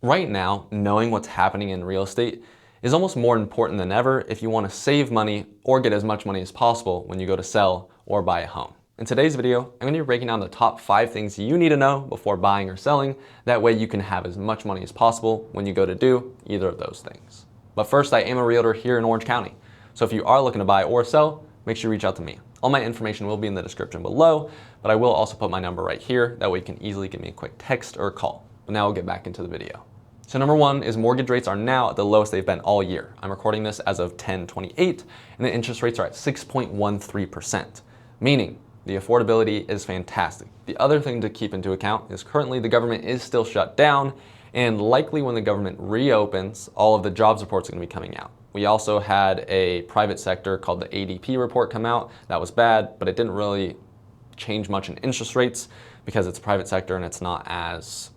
Right now, knowing what's happening in real estate is almost more important than ever if you want to save money or get as much money as possible when you go to sell or buy a home. In today's video, I'm going to be breaking down the top 5 things you need to know before buying or selling. That way you can have as much money as possible when you go to do either of those things. But first, I am a realtor here in Orange County. So if you are looking to buy or sell, make sure you reach out to me. All my information will be in the description below, but I will also put my number right here. That way you can easily give me a quick text or a call. But now we'll get back into the video. So number 1 is mortgage rates are now at the lowest they've been all year. I'm recording this as of 10/28, and the interest rates are at 6.13%, meaning the affordability is fantastic. The other thing to keep into account is currently the government is still shut down, and likely when the government reopens, all of the jobs reports are going to be coming out. We also had a private sector called the ADP report come out. That was bad, but it didn't really change much in interest rates because it's private sector and it's not as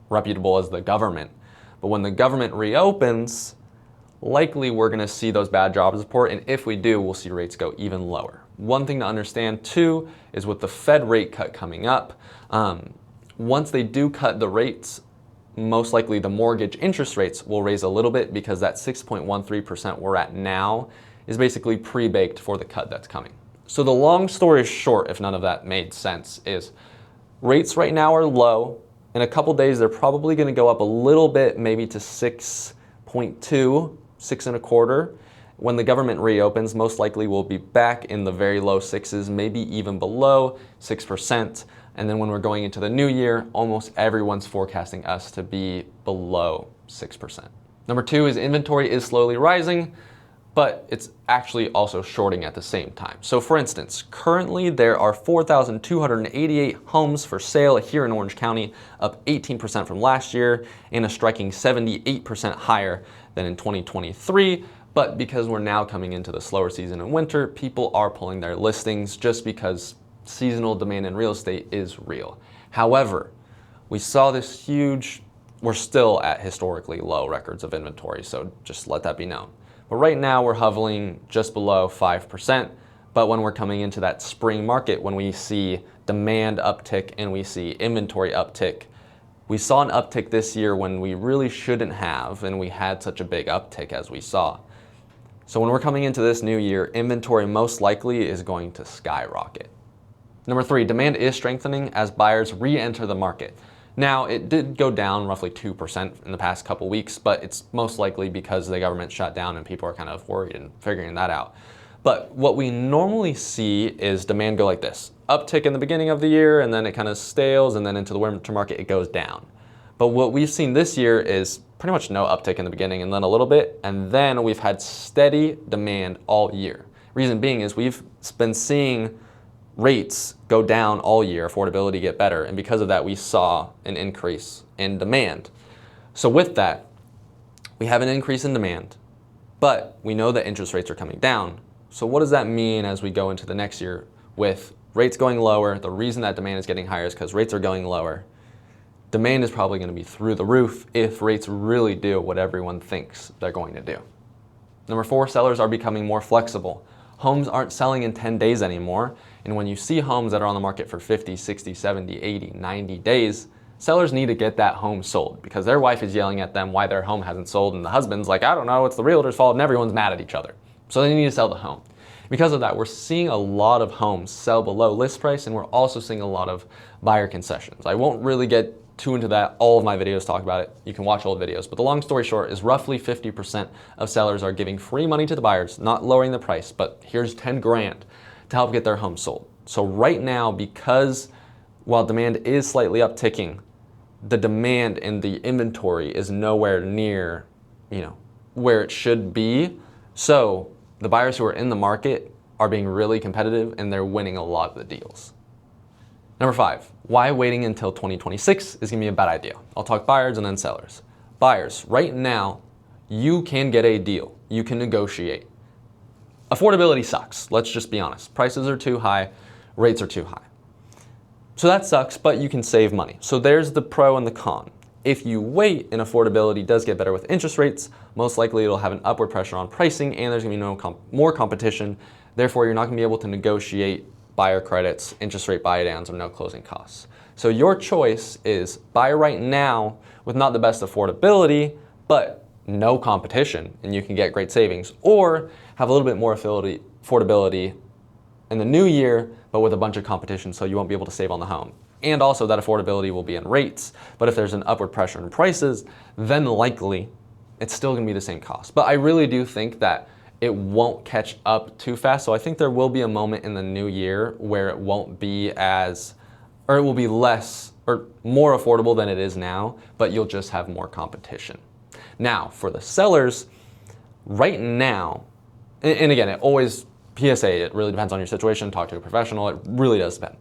reputable as the government. But when the government reopens, likely we're going to see those bad jobs report, and if we do, we'll see rates go even lower. One thing to understand too is with the Fed rate cut coming up, once they do cut the rates, most likely the mortgage interest rates will raise a little bit because that 6.13% we're at now is basically pre-baked for the cut that's coming. So the long story short, if none of that made sense, is rates right now are low. In a couple days, they're probably going to go up a little bit, maybe to 6.2, 6.25. When the government reopens, most likely we'll be back in the very low 6s, maybe even below 6%. And then when we're going into the new year, almost everyone's forecasting us to be below 6%. Number 2 is inventory is slowly rising, but it's actually also shorting at the same time. So for instance, currently there are 4,288 homes for sale here in Orange County, up 18% from last year, and a striking 78% higher than in 2023. But because we're now coming into the slower season in winter, people are pulling their listings just because seasonal demand in real estate is real. However, we saw this huge, we're still at historically low records of inventory, so just let that be known. But right now we're hovering just below 5%. But when we're coming into that spring market, when we see demand uptick and we see inventory uptick, we saw an uptick this year when we really shouldn't have, and we had such a big uptick as we saw. So when we're coming into this new year, inventory most likely is going to skyrocket. Number 3, demand is strengthening as buyers re-enter the market. Now, it did go down roughly 2% in the past couple weeks, but it's most likely because the government shut down and people are kind of worried and figuring that out. But what we normally see is demand go like this. Uptick in the beginning of the year, and then it kind of stales, and then into the winter market it goes down. But what we've seen this year is pretty much no uptick in the beginning and then a little bit, and then we've had steady demand all year. Reason being is we've been seeing rates go down all year, affordability get better, and because of that we saw an increase in demand. So with that, we have an increase in demand, but we know that interest rates are coming down. So what does that mean as we go into the next year with rates going lower? The reason that demand is getting higher is because rates are going lower. Demand is probably going to be through the roof if rates really do what everyone thinks they're going to do. Number 4, sellers are becoming more flexible. Homes aren't selling in 10 days anymore, and when you see homes that are on the market for 50, 60, 70, 80, 90 days, sellers need to get that home sold because their wife is yelling at them why their home hasn't sold, and the husband's like, I don't know, it's the realtor's fault, and everyone's mad at each other. So they need to sell the home. Because of that, we're seeing a lot of homes sell below list price, and we're also seeing a lot of buyer concessions. I won't really get too into that. All of my videos talk about it. You can watch old videos. But the long story short is roughly 50% of sellers are giving free money to the buyers, not lowering the price, but here's 10 grand to help get their home sold. So right now, because while demand is slightly upticking, the demand in the inventory is nowhere near, where it should be. So the buyers who are in the market are being really competitive and they're winning a lot of the deals. Number 5, why waiting until 2026 is going to be a bad idea. I'll talk buyers and then sellers. Buyers, right now, you can get a deal. You can negotiate. Affordability sucks. Let's just be honest. Prices are too high. Rates are too high. So that sucks, but you can save money. So there's the pro and the con. If you wait and affordability does get better with interest rates, most likely it'll have an upward pressure on pricing and there's going to be more competition. Therefore, you're not going to be able to negotiate buyer credits, interest rate buy downs, or no closing costs. So your choice is buy right now with not the best affordability, but no competition, and you can get great savings, or have a little bit more affordability in the new year, but with a bunch of competition, so you won't be able to save on the home. And also that affordability will be in rates, but if there's an upward pressure in prices, then likely it's still gonna be the same cost. But I really do think that it won't catch up too fast, so I think there will be a moment in the new year where it won't be as, or it will be less or more affordable than it is now, but you'll just have more competition. Now, for the sellers, right now, and again, it always, PSA, it really depends on your situation, talk to a professional, it really does depend.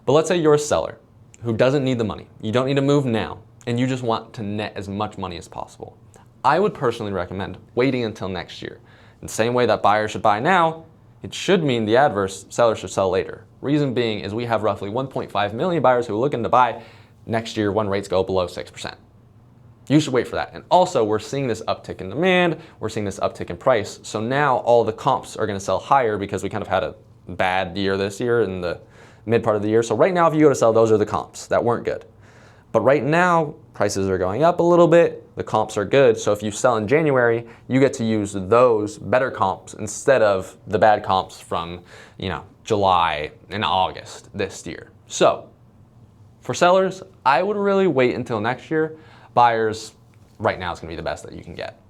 But let's say you're a seller who doesn't need the money. You don't need to move now, and you just want to net as much money as possible. I would personally recommend waiting until next year. In the same way that buyers should buy now, it should mean the adverse, sellers should sell later. Reason being is we have roughly 1.5 million buyers who are looking to buy next year when rates go below 6%. You should wait for that. And also, we're seeing this uptick in demand, we're seeing this uptick in price. So now all the comps are gonna sell higher because we kind of had a bad year this year in the mid part of the year. So right now, if you go to sell, those are the comps that weren't good. But right now, prices are going up a little bit, the comps are good. So if you sell in January, you get to use those better comps instead of the bad comps from, July and August this year. So for sellers, I would really wait until next year. Buyers, right now is gonna be the best that you can get.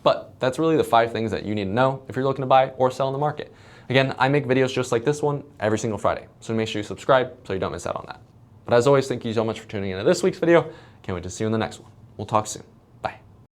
But that's really the 5 things that you need to know if you're looking to buy or sell in the market. Again, I make videos just like this one every single Friday, so make sure you subscribe so you don't miss out on that. But as always, thank you so much for tuning into this week's video. Can't wait to see you in the next one. We'll talk soon.